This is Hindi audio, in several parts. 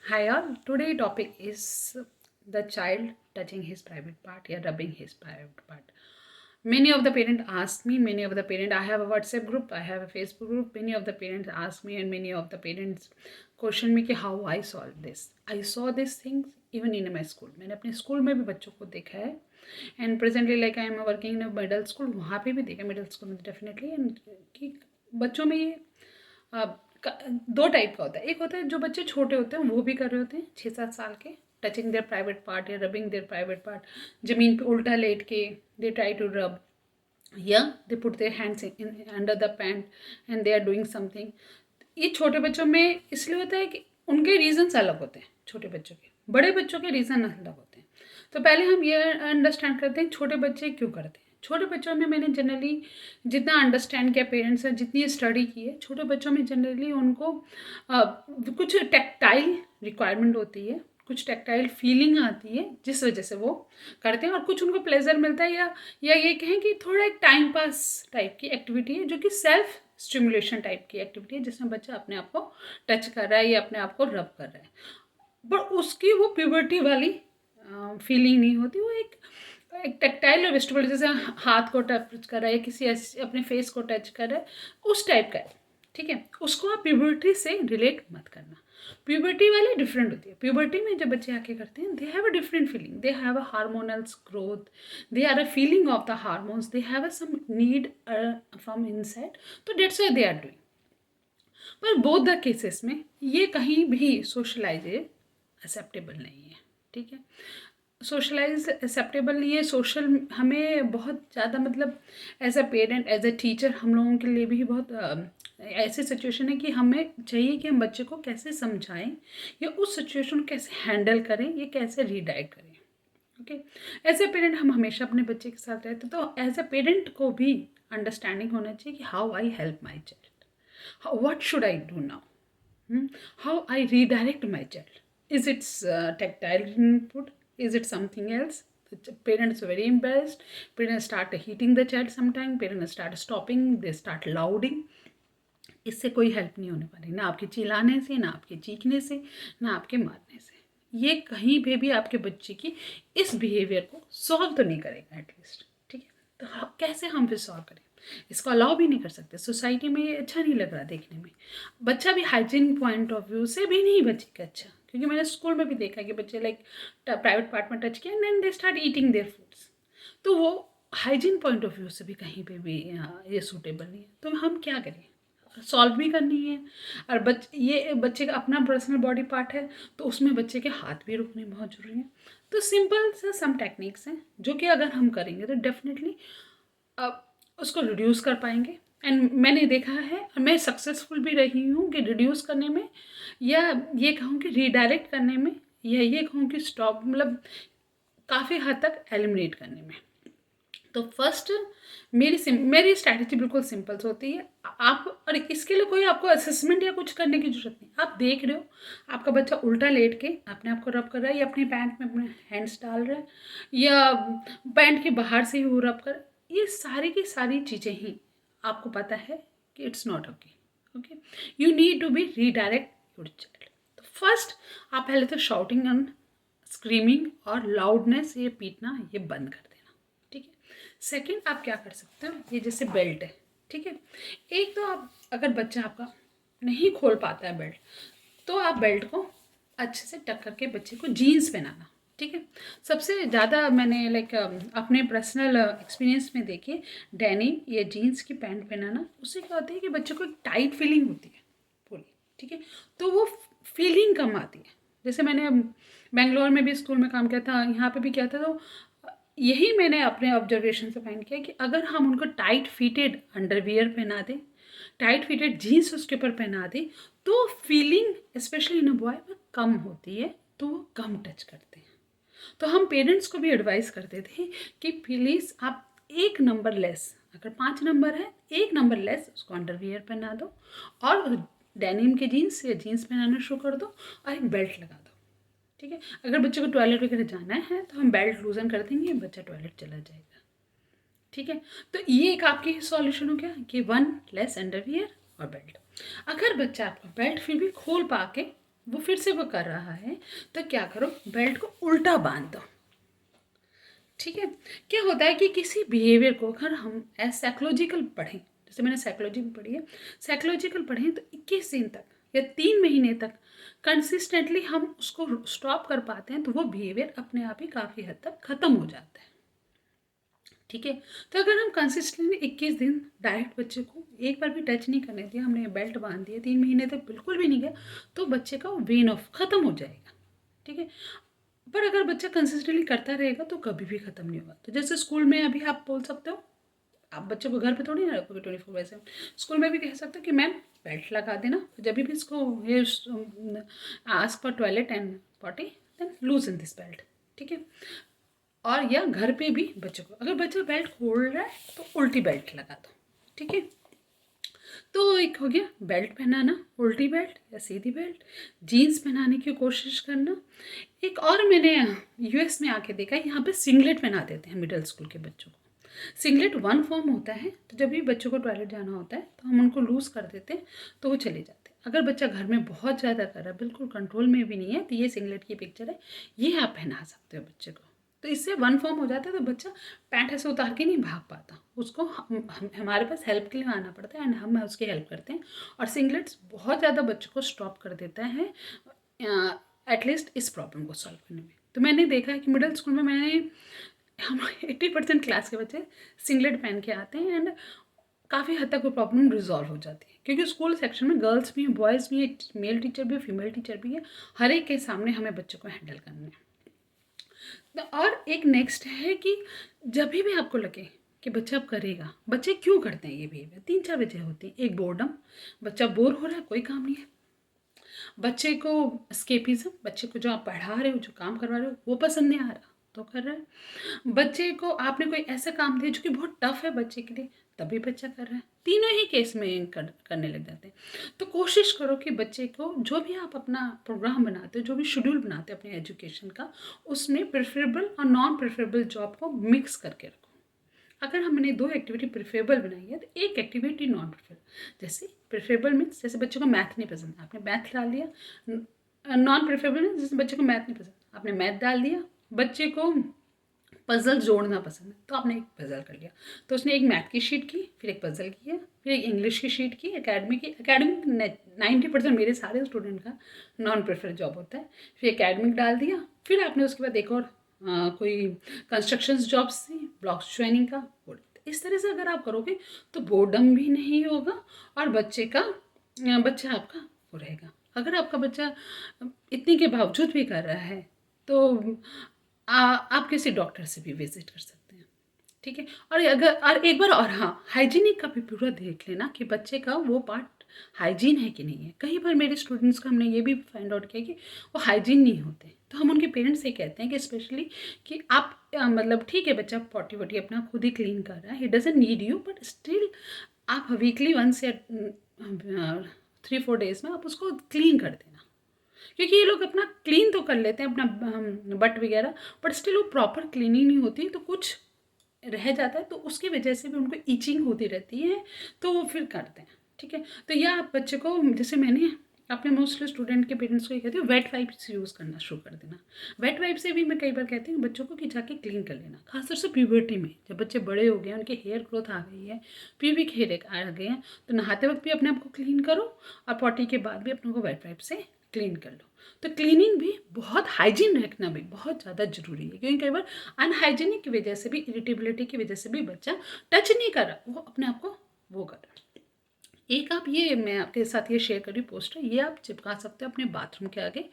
Hi all, today topic is the child touching his private part or rubbing his private part. Many of the parents ask me, I have a WhatsApp group, I have a Facebook group, many of the parents ask me and many of the parents question me कि how I solve this. I saw these things even in my school. मैंने अपने स्कूल में भी बच्चों को देखा है and presently like I am working in middle school, वहाँ पे भी देखा मिडल स्कूल में डेफिनेटली एंड कि बच्चों में ये दो टाइप का होता है। एक होता है जो बच्चे छोटे होते हैं वो भी कर रहे होते हैं 6-7 साल के, टचिंग देयर प्राइवेट पार्ट या रबिंग देयर प्राइवेट पार्ट, जमीन पे उल्टा लेट के दे ट्राई टू रब या they put their hands in under the pant and they are doing something. ये छोटे बच्चों में इसलिए होता है कि उनके रीजंस अलग होते हैं, छोटे बच्चों के, बड़े बच्चों के रीज़न अलग होते हैं। तो पहले हम ये अंडरस्टैंड करते हैं छोटे बच्चे क्यों करते हैं। छोटे बच्चों में मैंने जनरली जितना अंडरस्टैंड किया, पेरेंट्स ने जितनी स्टडी की है, छोटे बच्चों में जनरली उनको कुछ टेक्टाइल रिक्वायरमेंट होती है, कुछ टेक्टाइल फीलिंग आती है जिस वजह से वो करते हैं, और कुछ उनको प्लेजर मिलता है या ये कहें कि थोड़ा एक टाइम पास टाइप की एक्टिविटी है जो कि सेल्फ स्टिमुलेशन टाइप की एक्टिविटी है जिसमें बच्चा अपने आप को टच कर रहा है या अपने आप को रब कर रहा है। पर उसकी वो प्यूबर्टी वाली फीलिंग नहीं होती, वो एक एक टेक्टाइल और वेजिटेबल, जैसे हाथ को टच कर रहा है, किसी अपने फेस को टच कर रहा है, उस टाइप का है। ठीक है, उसको आप प्यूबर्टी से रिलेट मत करना। प्यूबर्टी वाली डिफरेंट होती है। प्यूबर्टी में जब बच्चे आके करते हैं, they have a different feeling, they have a hormonals growth, they are a feeling of the hormones, they have a some need from inside, तो that's why they are doing. पर बोथ द केसेस में ये कहीं भी सोशलाइज एक्सेप्टेबल नहीं है। ठीक है, सोशलाइज एक्सेप्टेबल नहीं है। सोशल हमें बहुत ज़्यादा मतलब as a parent, as a teacher, हम लोगों के लिए भी बहुत ऐसी सिचुएशन है कि हमें चाहिए कि हम बच्चे को कैसे समझाएं या उस सिचुएशन को कैसे हैंडल करें या कैसे रीडायरेक्ट करें। ओके, एज ए पेरेंट हम हमेशा अपने बच्चे के साथ रहते, तो एज ए पेरेंट को भी अंडरस्टैंडिंग होना चाहिए कि how I help my child, what should I do now? How I redirect my child? Is it tactile input? Is it something else? The parents are very embarrassed. Parents start hitting the child sometime. Parents start stopping. They start louding. इससे कोई हेल्प नहीं होने वाली, ना आपके चिल्लाने से, ना आपके चीखने से, ना आपके मारने से। ये कहीं पे भी आपके बच्चे की इस बिहेवियर को सॉल्व तो नहीं करेगा एटलीस्ट। ठीक है, तो कैसे हम फिर सॉल्व करें? इसको अलाउ भी नहीं कर सकते, सोसाइटी में ये अच्छा नहीं लग रहा देखने में। बच्चा भी हाइजीन पॉइंट ऑफ व्यू से भी नहीं बचेगा अच्छा, क्योंकि मैंने स्कूल में भी देखा कि बच्चे लाइक प्राइवेट पार्ट में टच किया and then they start eating their foods, तो वो हाइजीन पॉइंट ऑफ व्यू से भी कहीं पे भी ये सूटेबल नहीं है। तो हम क्या करें? सॉल्व भी करनी है, और ये बच्चे का अपना पर्सनल बॉडी पार्ट है, तो उसमें बच्चे के हाथ भी रुकने बहुत ज़रूरी है। तो सिंपल से सम टेक्निक्स हैं जो कि अगर हम करेंगे तो डेफिनेटली उसको रिड्यूस कर पाएंगे। एंड मैंने देखा है और मैं सक्सेसफुल भी रही हूँ कि रिड्यूस करने में, या ये कहूँ कि रीडायरेक्ट करने में, या ये कहूँ कि स्टॉप मतलब काफ़ी हद तक एलिमिनेट करने में। तो फर्स्ट मेरी स्ट्रैटेजी बिल्कुल सिंपल होती है। आप, और इसके लिए कोई आपको असेसमेंट या कुछ करने की जरूरत नहीं। आप देख रहे हो आपका बच्चा उल्टा लेट के अपने आप को रब कर रहा है, या अपनी पैंट में अपने हैंड्स डाल रहा है, या पैंट के बाहर से ही वो रब कर, ये सारी की सारी चीज़ें ही आपको पता है कि it's not okay. Okay, you need to be redirect your child. तो फर्स्ट आप पहले तो शाउटिंग एंड स्क्रीमिंग और लाउडनेस, ये पीटना, ये बंद कर देना। ठीक है, सेकंड आप क्या कर सकते हो, ये जैसे बेल्ट है। ठीक है, एक तो आप अगर बच्चा आपका नहीं खोल पाता है बेल्ट, तो आप बेल्ट को अच्छे से टक करके बच्चे को जीन्स पहनाना। ठीक है, सबसे ज़्यादा मैंने लाइक अपने पर्सनल एक्सपीरियंस में देखिए, डेनिम या जीन्स की पैंट पहनाना, उससे क्या होता है कि बच्चे को एक टाइट फीलिंग होती है पूरी। ठीक है, तो वो फीलिंग कम आती है। जैसे मैंने बेंगलोर में भी स्कूल में काम किया था, यहाँ पे भी किया था, तो यही मैंने अपने ऑब्जर्वेशन से फाइंड किया कि अगर हम उनको टाइट फिटेड अंडरवियर पहना दें, टाइट फिटेड जीन्स उसके ऊपर पहना दें, तो feeling specially in a boy में कम होती है, तो वो कम टच करते हैं। तो हम पेरेंट्स को भी एडवाइस करते थे कि प्लीज़ आप एक नंबर लेस, अगर 5 नंबर है, एक नंबर लेस उसको अंडरवियर पहना दो, और डेनिम के जीन्स या जीन्स पहनाना शुरू कर दो, और एक बेल्ट लगा दो। ठीक है, अगर बच्चे को टॉयलेट वगैरह जाना है तो हम बेल्ट लूजन कर देंगे, बच्चा टॉयलेट चला जाएगा। ठीक है, तो ये एक आपकी सॉल्यूशन हो गया कि वन लेस अंडरवियर और बेल्ट। अगर बच्चा आपका बेल्ट फिर भी खोल पा के वो फिर से वो कर रहा है, तो क्या करो, बेल्ट को उल्टा बांध दो। ठीक है। क्या होता है कि किसी बिहेवियर को अगर हम एज साइकोलॉजिकल पढ़ें, जैसे मैंने साइकोलॉजी में पढ़ी है, साइकोलॉजिकल पढ़ें, तो 21 दिन तक या 3 महीने तक कंसिस्टेंटली हम उसको स्टॉप कर पाते हैं, तो वो बिहेवियर अपने आप ही काफ़ी हद तक ख़त्म हो जाता है। ठीक है। तो अगर हम कंसिस्टेंटली 21 दिन डायरेक्ट बच्चे को एक बार भी टच नहीं करने दिया, हमने बेल्ट बांध दिया, 3 महीने तक बिल्कुल भी नहीं गया, तो बच्चे का वेन ऑफ ख़त्म हो जाएगा। ठीक है। पर अगर बच्चा कंसिस्टेंटली करता रहेगा तो कभी भी ख़त्म नहीं होगा। तो जैसे स्कूल में अभी आप बोल सकते हो, आप बच्चे को घर पे थोड़ी ना रखोगे 24/7, स्कूल में भी कह सकते हो कि मैम बेल्ट लगा देना, जब भी इसको ये ask for toilet and potty then loose in this belt. ठीक है। और या घर पे भी बच्चों को, अगर बच्चा बेल्ट खोल रहा है तो उल्टी बेल्ट लगा दो। ठीक है। तो एक हो गया बेल्ट पहनाना, उल्टी बेल्ट या सीधी बेल्ट, जीन्स पहनाने की कोशिश करना। एक और मैंने यूएस में आके देखा है, यहाँ पे सिंगलेट पहना देते हैं मिडिल स्कूल के बच्चों को। सिंगलेट वन फॉर्म होता है, तो जब भी बच्चों को टॉयलेट जाना होता है तो हम उनको लूज़ कर देते हैं, तो वो चले जाते हैं। अगर बच्चा घर में बहुत ज़्यादा कर रहा है, बिल्कुल कंट्रोल में भी नहीं है, तो ये सिंगलेट की पिक्चर है, ये आप पहना सकते हो बच्चे को। तो इससे वन फॉर्म हो जाता है, तो बच्चा पैंट ऐसे उतार के नहीं भाग पाता, उसको हमारे पास हेल्प के लिए आना पड़ता है एंड हम उसकी हेल्प करते हैं। और सिंगलेट्स बहुत ज़्यादा बच्चों को स्टॉप कर देता है एटलीस्ट इस प्रॉब्लम को सॉल्व करने में। तो मैंने देखा है कि मिडिल स्कूल में हम 80% क्लास के बच्चे सिंगलेट पहन के आते हैं एंड काफ़ी हद तक वो प्रॉब्लम रिजॉल्व हो जाती है, क्योंकि स्कूल सेक्शन में गर्ल्स भी हैं, बॉयज़ भी हैं, मेल टीचर भी है, फीमेल टीचर भी है, हर एक के सामने हमें बच्चों को हैंडल करना है। और एक नेक्स्ट है कि जब भी आपको लगे कि बच्चा अब करेगा, बच्चे क्यों करते हैं ये बिहेवियर, 3-4 वजह होती है। एक बोर्डम, बच्चा बोर हो रहा है, कोई काम नहीं है। बच्चे को स्केपिज्म, बच्चे को जो आप पढ़ा रहे हो, जो काम करवा रहे हो वो पसंद नहीं आ रहा तो कर रहा है। बच्चे को आपने कोई ऐसा काम दिया जो कि बहुत टफ है बच्चे के लिए, तभी बच्चा कर रहा है। तीनों ही केस में करने लग जाते हैं। तो कोशिश करो कि बच्चे को जो भी आप अपना प्रोग्राम बनाते हो, जो भी शेड्यूल बनाते हो अपने एजुकेशन का, उसमें प्रेफरेबल और नॉन प्रेफरेबल जॉब को मिक्स करके रखो। अगर हमने 2 एक्टिविटी प्रेफरेबल बनाई है, तो एक एक्टिविटी नॉन प्रेफरेबल। जैसे प्रेफरेबल मीन्स जैसे बच्चों को मैथ नहीं पसंद, आपने मैथ डाल दिया। नॉन प्रेफरेबल मीन्स जैसे बच्चे को मैथ नहीं पसंद, आपने मैथ डाल दिया। बच्चे को पजल जोड़ना पसंद है, तो आपने एक पजल कर लिया, तो उसने एक मैथ की शीट की, फिर एक पजल की है, फिर एक इंग्लिश की शीट की, एकेडमिक 90% मेरे सारे स्टूडेंट का नॉन प्रेफर जॉब होता है। फिर एकेडमिक डाल दिया, फिर आपने उसके बाद एक और कोई कंस्ट्रक्शंस जॉब्स थी, ब्लॉक्स ज्वाइनिंग का। इस तरह से अगर आप करोगे तो बोर्डम भी नहीं होगा और बच्चा आपका वो रहेगा। अगर आपका बच्चा इतने के बावजूद भी कर रहा है, तो आप किसी डॉक्टर से भी विजिट कर सकते हैं। ठीक है। और एक बार और हाँ, हाइजीनिक का भी पूरा देख लेना कि बच्चे का वो पार्ट हाइजीन है कि नहीं है। कई बार मेरे स्टूडेंट्स का हमने ये भी फाइंड आउट किया कि वो हाइजीन नहीं होते, तो हम उनके पेरेंट्स से कहते हैं कि स्पेशली कि आप मतलब ठीक है बच्चा पॉटी वॉटी अपना खुद ही क्लीन कर रहा है, he doesn't need you, but still आप वीकली 1 या 3-4 डेज में आप उसको क्लीन कर देना। क्योंकि ये लोग अपना क्लीन तो कर लेते हैं अपना बट वगैरह, बट स्टिल वो प्रॉपर क्लीनिंग नहीं होती, तो कुछ रह जाता है, तो उसकी वजह से भी उनको ईचिंग होती रहती है, तो वो फिर करते हैं। ठीक है। तो यह आप बच्चे को, जैसे मैंने अपने मोस्टली स्टूडेंट के पेरेंट्स को ये कहती हूँ, वेट वाइप्स यूज़ करना शुरू कर देना। वेट वाइप से भी मैं कई बार कहती हूँ बच्चों को कि जाके क्लीन कर लेना, खासतौर से प्यूबर्टी में जब बच्चे बड़े हो गए हैं, उनके हेयर ग्रोथ आ गई है, प्यूबिक हेयर आ गए हैं, तो नहाते वक्त भी अपने आप को क्लीन करो और पॉटी के बाद भी अपने को वेट वाइप से क्लीन कर लो। तो क्लीनिंग भी बहुत, हाइजीन रखना भी बहुत ज़्यादा ज़रूरी है, क्योंकि कई बार अनहाइजीनिक की वजह से भी, इरिटेबिलिटी की वजह से भी बच्चा टच नहीं कर रहा, वो अपने आप को वो कर रहा है। एक आप ये, मैं आपके साथ ये शेयर कर रही पोस्टर, ये आप चिपका सकते हो अपने बाथरूम के आगे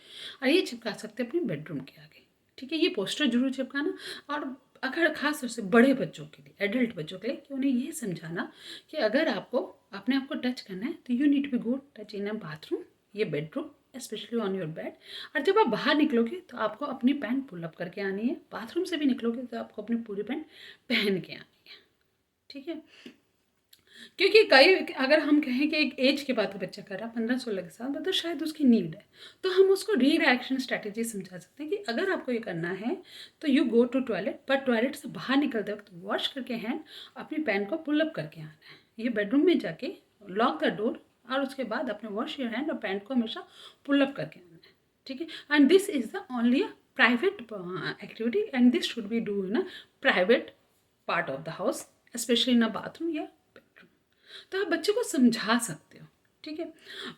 और ये चिपका सकते हो अपने बेडरूम के आगे। ठीक है। ये पोस्टर जरूर चिपकाना। और अगर खास तौर से बड़े बच्चों के लिए, एडल्ट बच्चों के लिए, कि उन्हें ये समझाना कि अगर आपको अपने आप को टच करना है तो you need to go touch in a bathroom, ये bedroom, specially on your bed. और जब आप बाहर निकलोगे तो आपको अपनी पैंट पुल अप करके आनी है, बाथरूम से भी निकलोगे तो आपको अपनी पूरी पैंट पहन के आनी है। ठीक है। क्योंकि कई, अगर हम कहें कि एक एज के बाद बच्चा कर रहा है 15-16 के साल, तो शायद उसकी नीड है, तो हम उसको रीडायरेक्शन स्ट्रैटेजी समझा सकते हैं कि अगर आपको ये करना है तो यू गो टू टॉयलेट, पर टॉयलेट से बाहर निकलते वक्त वॉश करके हैंड, अपनी पैंट को पुल अप करके आना है। ये बेडरूम में जाके लॉक द डोर और उसके बाद अपने वॉश योर हैंड और पैंट को हमेशा पुल अप करके आना है। ठीक है. And this is the only a private activity, and this should be do in a private part of the house, especially in a bathroom या bedroom. तो आप बच्चे को समझा सकते हो. ठीक है.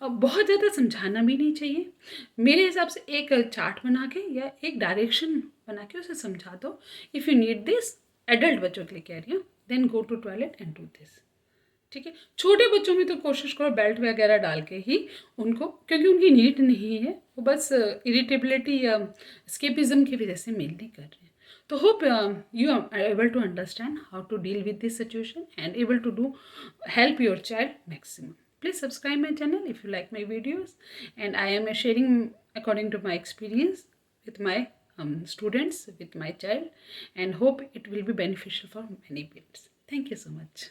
अब बहुत ज़्यादा समझाना भी नहीं चाहिए. मेरे हिसाब से एक चार्ट बना के या एक डायरेक्शन बना के उसे समझा दो. If you need this, adult बच्चों के लिए कह रही हूँ, then go to toilet and do this. ठीक है. छोटे बच्चों में तो कोशिश करो बेल्ट वगैरह डाल के ही उनको, क्योंकि उनकी नीड नहीं है, वो बस इरिटेबिलिटी या स्केपिज्म की वजह से मेल नहीं कर रहे हैं. तो hope you are able to understand how to deal with this situation and able to do help your child maximum. Please subscribe my channel if you like my videos, and I am sharing according to my experience with my students, with my child, and hope it will be beneficial for many parents. Thank you so much.